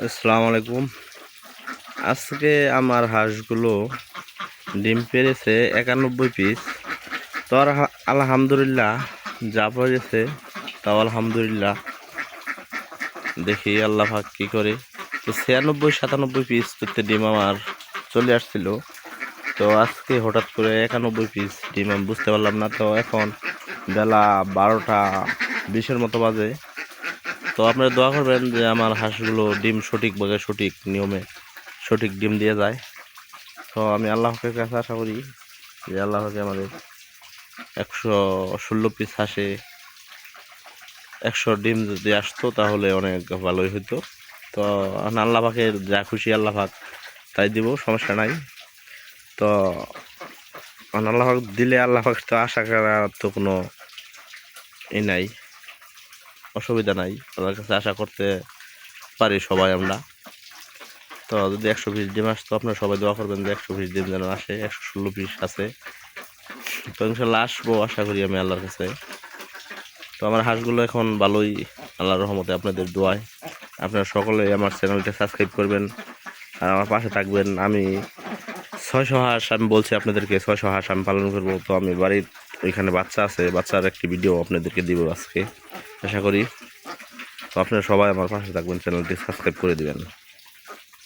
আসসালামু আলাইকুম। আজকে আমার হাঁসগুলো ডিম পেড়েছে 91 পিস। তো আলহামদুলিল্লাহ যা পড়েছে তাও আলহামদুলিল্লাহ। দেখি আল্লাহ পাক কী করে। তো 96-97 পিস করতে ডিম আমার চলে আসছিল। তো আজকে হঠাৎ করে 91 পিস ডিম আমি বুঝতে পারলাম না। তো এখন বেলা 12টা 20-এর মতো বাজে। তো আপনারা দোয়া করবেন যে আমার হাঁসগুলো ডিম সঠিকভাবে সঠিক নিয়মে সঠিক ডিম দিয়ে যায়। তো আমি আল্লাহকে কাছে আশা করি যে আল্লাহকে আমাদের 116 পিস হাঁসে 100 ডিম যদি আসতো তাহলে অনেক ভালোই হতো। তো আল্লাহ পাকের যা খুশি আল্লাহ পাক তাই দিব, সমস্যা নাই। তো আল্লাহ পাক দিলে আল্লাহ পাক তো আশা করার তো কোনো নাই, অসুবিধা নাই। আল্লাহর কাছে আশা করতে পারি সবাই আমরা। তো যদি 120 ডিম আসতো আপনারা সবাই দোয়া করবেন যে 120 ডিম যেন আসে। 116 পিস আছে, তো ইনশাল্লাহ আসবো আশা করি আমি আল্লাহর কাছে। তো আমার হাঁসগুলো এখন ভালোই, আল্লাহর রহমতে আপনাদের দোয়ায়। আপনারা সকলে আমার চ্যানেলটা সাবস্ক্রাইব করবেন আর আমার পাশে থাকবেন। আমি 600 হাঁস, আমি বলছি আপনাদেরকে 600 হাঁস আমি পালন করবো। তো আমি বাড়ির ওইখানে বাচ্চা আছে, বাচ্চার একটি ভিডিও আপনাদেরকে দিব আজকে আশা করি। তো আপনারা সবাই আমার পাশে থাকবেন, চ্যানেলটি সাবস্ক্রাইব করে দিবেন।